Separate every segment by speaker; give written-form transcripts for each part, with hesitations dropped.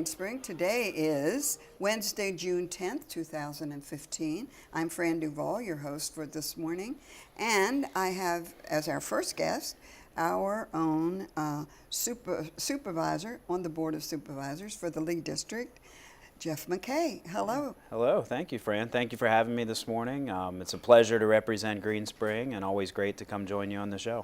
Speaker 1: Spring. Today is Wednesday, June 10th, 2015. I'm Fran Duvall, your host for this morning, and I have as our first guest our own supervisor on the Board of Supervisors for the Lee District, Jeff McKay. Hello.
Speaker 2: Hello. Thank you, Fran. Thank you for having me this morning. It's a pleasure to represent Green Spring and always great to come join you on the show.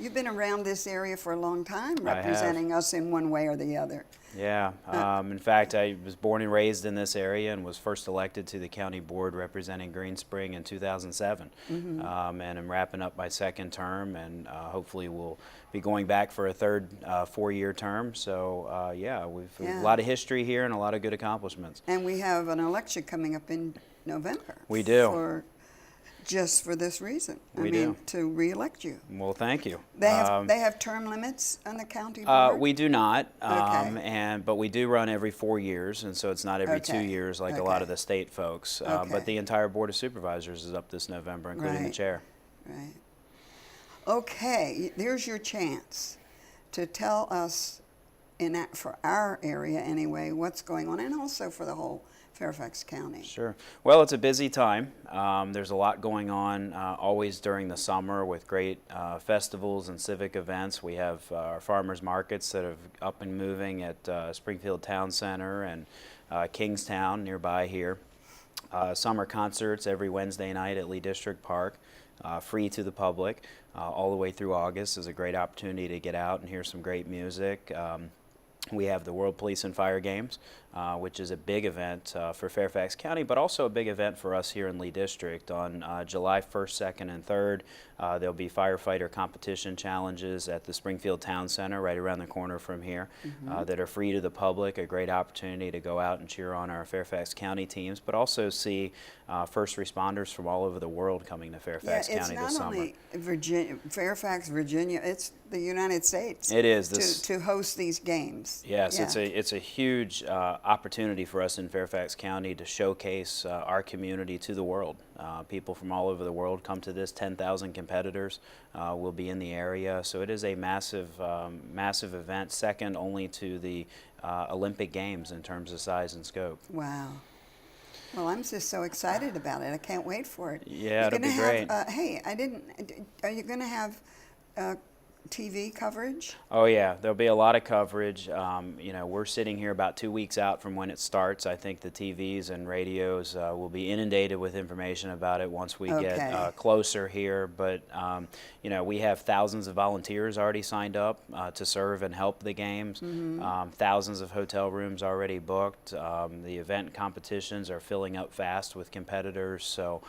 Speaker 1: You've been around this area for a long time, representing us in one way or the other.
Speaker 2: Yeah. In fact, I was born and raised in this area and was first elected to the county board representing Green Spring in 2007. And I'm wrapping up my second term, and hopefully we'll be going back for a third 4-year term. So, yeah, we've a lot of history here and a lot of good accomplishments.
Speaker 1: And we have an election coming up in November.
Speaker 2: We do.
Speaker 1: Just for this reason.
Speaker 2: We do.
Speaker 1: To re-elect you.
Speaker 2: Well, thank you.
Speaker 1: They have term limits on the county board?
Speaker 2: We do not,
Speaker 1: Okay.
Speaker 2: but we do run every 4 years, and so it's not every 2 years like a lot of the state folks. But the entire Board of Supervisors is up this November, including the chair.
Speaker 1: Right. Okay, there's your chance to tell us, for our area anyway, what's going on, and also for the whole Fairfax County.
Speaker 2: Sure. Well, it's a busy time. There's a lot going on always during the summer with great festivals and civic events. We have our farmers markets that are up and moving at Springfield Town Center and Kingstown nearby here. Summer concerts every Wednesday night at Lee District Park, free to the public. All the way through August is a great opportunity to get out and hear some great music. We have the World Police and Fire Games, which is a big event for Fairfax County, but also a big event for us here in Lee District. On July 1st, 2nd, and 3rd, there'll be firefighter competition challenges at the Springfield Town Center right around the corner from here that are free to the public, a great opportunity to go out and cheer on our Fairfax County teams, but also see first responders from all over the world coming to Fairfax County this summer.
Speaker 1: It's not only Fairfax, Virginia, it's the United States.
Speaker 2: It is.
Speaker 1: To host these games.
Speaker 2: Yes, it's a huge opportunity for us in Fairfax County to showcase our community to the world. People from all over the world come to this. 10,000 competitors will be in the area, so it is a massive event, second only to the Olympic Games in terms of size and scope.
Speaker 1: Wow. Well, I'm just so excited about it. I can't wait for it.
Speaker 2: Yeah, it'll be great.
Speaker 1: Hey, are you going to have TV coverage?
Speaker 2: Oh yeah, there'll be a lot of coverage. You know, we're sitting here about 2 weeks out from when it starts. I think the TVs and radios will be inundated with information about it once we get closer here. But you know, we have thousands of volunteers already signed up to serve and help the games. Thousands of hotel rooms already booked. The event competitions are filling up fast with competitors. So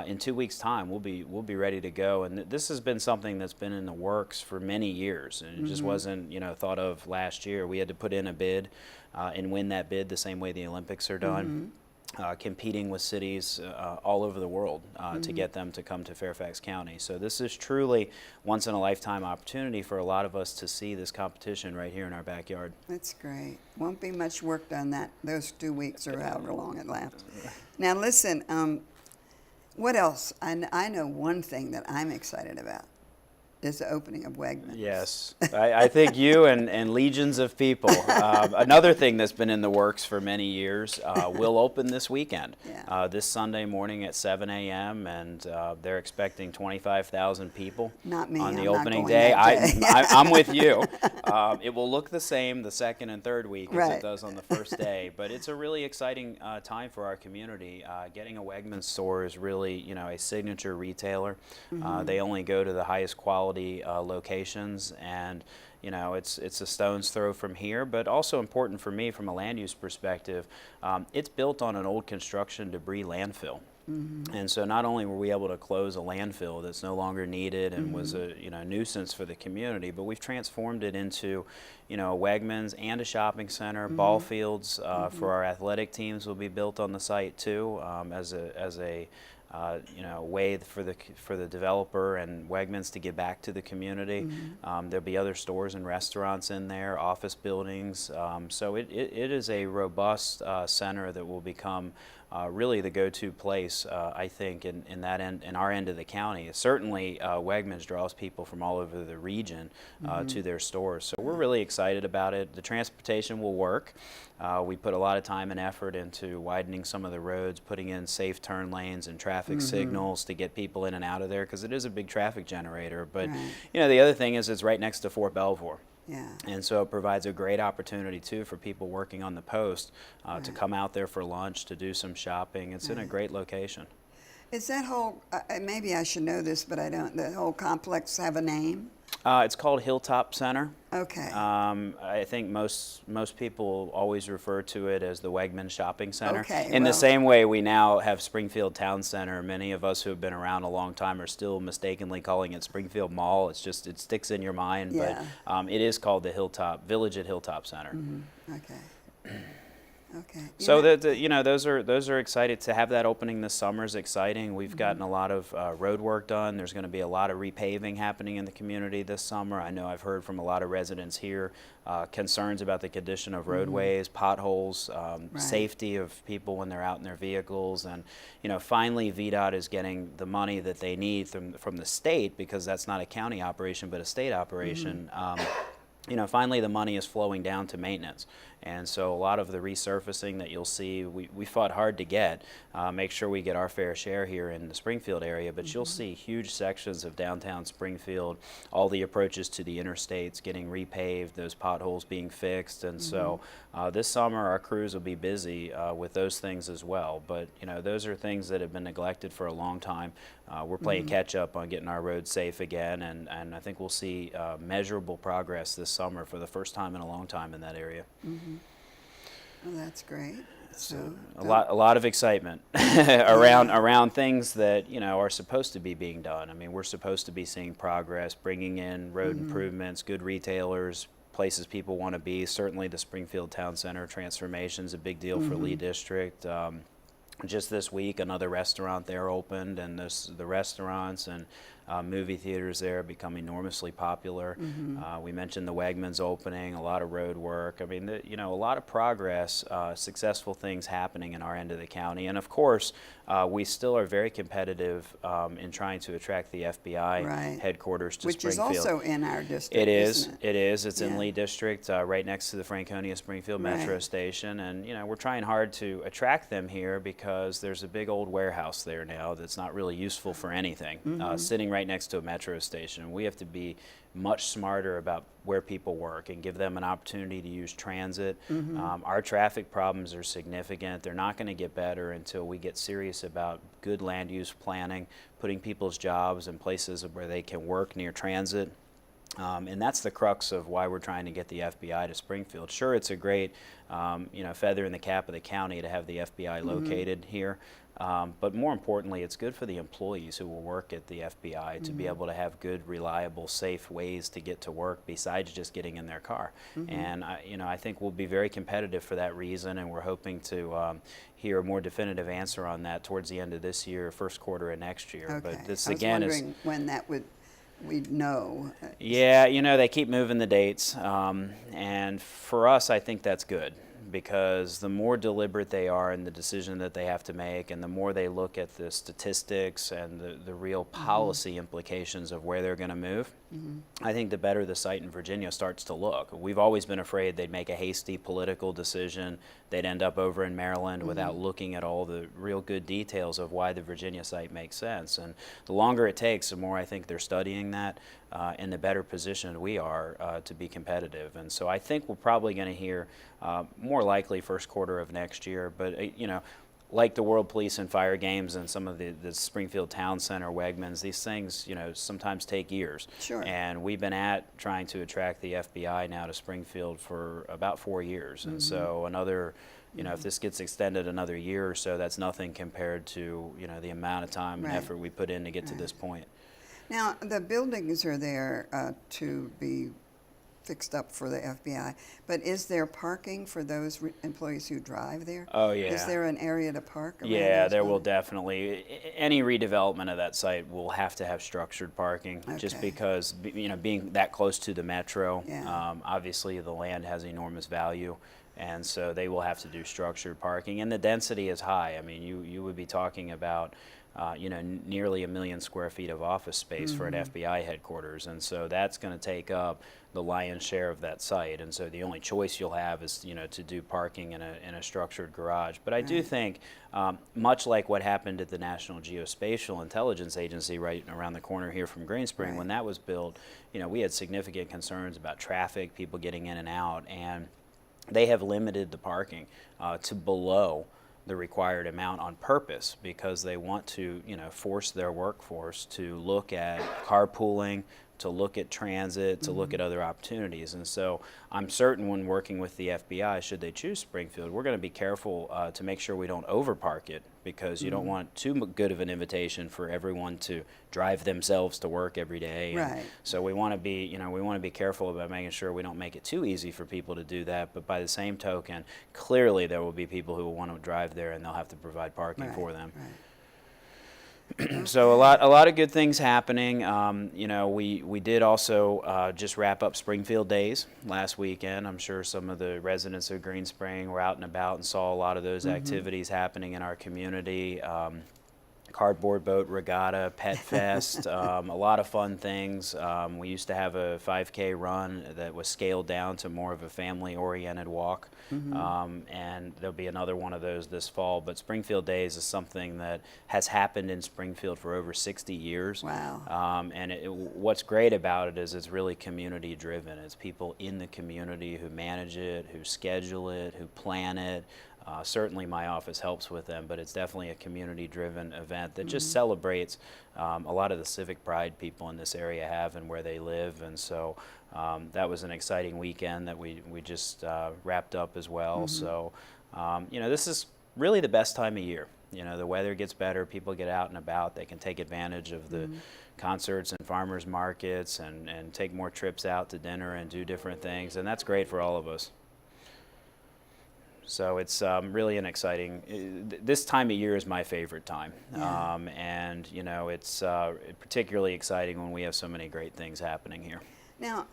Speaker 2: in 2 weeks' time, we'll be ready to go. And this has been something that's been in the works for many years, and it just wasn't thought of last year. We had to put in a bid and win that bid the same way the Olympics are done, competing with cities all over the world to get them to come to Fairfax County. So this is truly once in a lifetime opportunity for a lot of us to see this competition right here in our backyard.
Speaker 1: That's great. Won't be much work done those 2 weeks or however long it lasts. Now listen. What else? I know one thing that I'm excited about is the opening of Wegmans.
Speaker 2: Yes, I think you and legions of people. Another thing that's been in the works for many years will open this weekend, this Sunday morning at 7 a.m. and they're expecting 25,000 people on the opening day. I'm with you. It will look the same the second and third week as it does on the first day, but it's a really exciting time for our community. Getting a Wegmans store is really, a signature retailer. They only go to the highest quality locations, and it's a stone's throw from here. But also important for me from a land use perspective, it's built on an old construction debris landfill. And so not only were we able to close a landfill that's no longer needed and was a nuisance for the community, but we've transformed it into a Wegmans and a shopping center. Ball fields for our athletic teams will be built on the site too, as a way for the developer and Wegmans to give back to the community. There'll be other stores and restaurants in there, office buildings. So it is a robust center that will become really the go-to place, I think, in our end of the county. Certainly, Wegmans draws people from all over the region to their stores. So we're really excited about it. The transportation will work. We put a lot of time and effort into widening some of the roads, putting in safe turn lanes and traffic signals to get people in and out of there, because it is a big traffic generator. But the other thing is it's right next to Fort Belvoir.
Speaker 1: Yeah.
Speaker 2: And so it provides a great opportunity, too, for people working on the post to come out there for lunch, to do some shopping. It's in a great location.
Speaker 1: Is that whole, maybe I should know this, but I don't, the whole complex have a name?
Speaker 2: It's called Hilltop Center.
Speaker 1: Okay.
Speaker 2: I think most people always refer to it as the Wegmans Shopping Center.
Speaker 1: Okay,
Speaker 2: In the
Speaker 1: well-
Speaker 2: same way we now have Springfield Town Center. Many of us who have been around a long time are still mistakenly calling it Springfield Mall. It's just, it sticks in your mind.
Speaker 1: Yeah.
Speaker 2: But it is called the Village at Hilltop Center.
Speaker 1: Okay. Okay.
Speaker 2: So those are excited to have that opening this summer is exciting. We've gotten a lot of road work done. There's going to be a lot of repaving happening in the community this summer. I know I've heard from a lot of residents here concerns about the condition of roadways, potholes, safety of people when they're out in their vehicles, and finally VDOT is getting the money that they need from the state, because that's not a county operation but a state operation. Finally the money is flowing down to maintenance. And so a lot of the resurfacing that you'll see, we fought hard to get, make sure we get our fair share here in the Springfield area, but you'll see huge sections of downtown Springfield, all the approaches to the interstates getting repaved, those potholes being fixed. And so this summer our crews will be busy with those things as well. But those are things that have been neglected for a long time. We're playing catch up on getting our roads safe again, and I think we'll see measurable progress this summer for the first time in a long time in that area.
Speaker 1: Well, that's great. So
Speaker 2: a lot of excitement around things that are supposed to be being done. I mean, we're supposed to be seeing progress, bringing in road improvements, good retailers, places people want to be. Certainly the Springfield Town Center transformation is a big deal for Lee District. Just this week, another restaurant there opened, and the restaurants and movie theaters there have become enormously popular. We mentioned the Wegmans opening, a lot of road work. I mean, a lot of progress, successful things happening in our end of the county. And of course, we still are very competitive in trying to attract the FBI headquarters to Springfield.
Speaker 1: Which is also in our district,
Speaker 2: It is.
Speaker 1: isn't it?
Speaker 2: It is. It's in Lee District, right next to the Franconia Springfield Metro Station. And, we're trying hard to attract them here because there's a big old warehouse there now that's not really useful for anything, sitting right next to a metro station. We have to be much smarter about where people work and give them an opportunity to use transit. Our traffic problems are significant. They're not going to get better until we get serious about good land use planning, putting people's jobs in places where they can work near transit. And that's the crux of why we're trying to get the FBI to Springfield. Sure, it's a great feather in the cap of the county to have the FBI located here. But more importantly, it's good for the employees who will work at the FBI to be able to have good, reliable, safe ways to get to work besides just getting in their car. And I think we'll be very competitive for that reason, and we're hoping to hear a more definitive answer on that towards the end of this year, first quarter of next year.
Speaker 1: Okay.
Speaker 2: But this
Speaker 1: I was
Speaker 2: again
Speaker 1: wondering when that we'd know.
Speaker 2: Yeah, they keep moving the dates, and for us, I think that's good, because the more deliberate they are in the decision that they have to make, and the more they look at the statistics and the real policy implications of where they're going to move, I think the better the site in Virginia starts to look. We've always been afraid they'd make a hasty political decision, they'd end up over in Maryland without looking at all the real good details of why the Virginia site makes sense. And the longer it takes, the more I think they're studying that, and the better positioned we are to be competitive. And so I think we're probably going to hear more likely first quarter of next year, but like the World Police and Fire Games and some of the Springfield Town Center, Wegmans, these things, sometimes take years.
Speaker 1: Sure.
Speaker 2: And we've been trying to attract the FBI now to Springfield for about 4 years. And so another, if this gets extended another year or so, that's nothing compared to, the amount of time and effort we put in to get to this point.
Speaker 1: Now, the buildings are there to be fixed up for the FBI. But is there parking for those employees who drive there?
Speaker 2: Oh, yeah.
Speaker 1: Is there an area to park around
Speaker 2: Yeah,
Speaker 1: those
Speaker 2: there will
Speaker 1: buildings?
Speaker 2: definitely. Any redevelopment of that site will have to have structured parking, just
Speaker 1: Okay.
Speaker 2: because, being that close to the metro,
Speaker 1: Yeah.
Speaker 2: obviously the land has enormous value, and so they will have to do structured parking. And the density is high. I mean, you would be talking about, nearly 1 million square feet of office space for an FBI headquarters, and so that's going to take up the lion's share of that site. And so the only choice you'll have is, to do parking in a structured garage. But I do think, much like what happened at the National Geospatial Intelligence Agency right around the corner here from Green Spring,
Speaker 1: Right.
Speaker 2: when that was built, we had significant concerns about traffic, people getting in and out, and they have limited the parking to below the required amount on purpose, because they want to, force their workforce to look at carpooling, to look at transit, to look at other opportunities. And so I'm certain when working with the FBI, should they choose Springfield, we're going to be careful to make sure we don't overpark it, because you don't want too good of an invitation for everyone to drive themselves to work every day. And
Speaker 1: Right.
Speaker 2: so we want to be, we want to be careful about making sure we don't make it too easy for people to do that. But by the same token, clearly there will be people who will want to drive there, and they'll have to provide parking
Speaker 1: Right,
Speaker 2: for them.
Speaker 1: right.
Speaker 2: So a lot of good things happening. We did also just wrap up Springfield Days last weekend. I'm sure some of the residents of Green Spring were out and about and saw a lot of those activities happening in our community. Cardboard boat regatta, pet fest, a lot of fun things. We used to have a 5K run that was scaled down to more of a family-oriented walk, and there'll be another one of those this fall. But Springfield Days is something that has happened in Springfield for over 60 years.
Speaker 1: Wow.
Speaker 2: And what's great about it is it's really community-driven. It's people in the community who manage it, who schedule it, who plan it. Certainly my office helps with them, but it's definitely a community-driven event that just celebrates a lot of the civic pride people in this area have and where they live. And so that was an exciting weekend that we just wrapped up as well. So, this is really the best time of year. The weather gets better, people get out and about, they can take advantage of the concerts and farmers markets and take more trips out to dinner and do different things, and that's great for all of us. So it's really an exciting, this time of year is my favorite time.
Speaker 1: Yeah.
Speaker 2: And, it's particularly exciting when we have so many great things happening here.
Speaker 1: Now,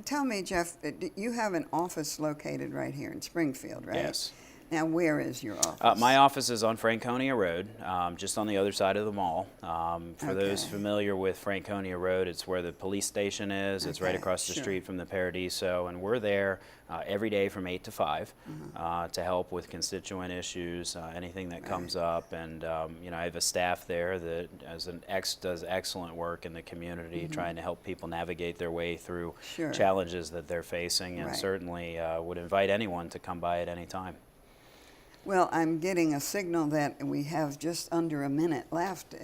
Speaker 1: tell me, Jeff, you have an office located right here in Springfield, right?
Speaker 2: Yes.
Speaker 1: Now, where is your office?
Speaker 2: My office is on Franconia Road, just on the other side of the mall. For those
Speaker 1: Okay.
Speaker 2: familiar with Franconia Road, it's where the police station is. It's right
Speaker 1: Okay,
Speaker 2: across the
Speaker 1: sure.
Speaker 2: street from the Paradiso, and we're there every day from 8 to 5 to help with constituent issues, anything that comes up. And I have a staff there that does excellent work in the community, trying to help people navigate their way through
Speaker 1: Sure.
Speaker 2: challenges that they're facing, and
Speaker 1: Right.
Speaker 2: certainly would invite anyone to come by at any time.
Speaker 1: Well, I'm getting a signal that we have just under a minute left.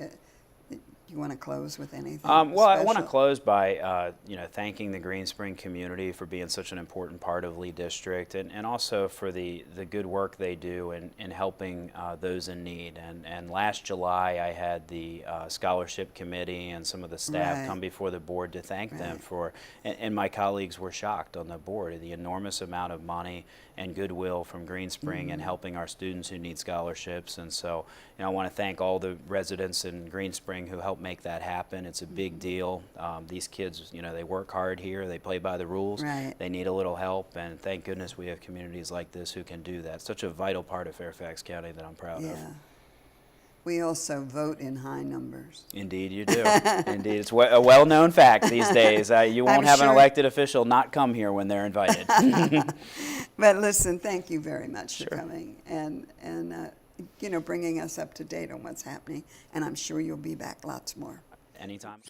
Speaker 1: You want to close with anything
Speaker 2: Well, I want to
Speaker 1: special?
Speaker 2: close by thanking the Green Spring community for being such an important part of Lee District, and also for the good work they do in helping those in need. And last July, I had the scholarship committee and some of the staff
Speaker 1: Right.
Speaker 2: come before the board to thank them
Speaker 1: Right.
Speaker 2: for, and my colleagues were shocked on the board at the enormous amount of money and goodwill from Green Spring in helping our students who need scholarships. And so, I want to thank all the residents in Green Spring who helped make that happen. It's a big deal. These kids, they work hard here. They play by the rules.
Speaker 1: Right.
Speaker 2: They need a little help, and thank goodness we have communities like this who can do that. Such a vital part of Fairfax County that I'm proud of.
Speaker 1: Yeah. We also vote in high numbers.
Speaker 2: Indeed you do. Indeed. It's a well-known fact these days. You won't
Speaker 1: I'm
Speaker 2: have an
Speaker 1: sure-
Speaker 2: elected official not come here when they're invited.
Speaker 1: But listen, thank you very much
Speaker 2: Sure.
Speaker 1: for coming and bringing us up to date on what's happening. And I'm sure you'll be back lots more.
Speaker 2: Anytime.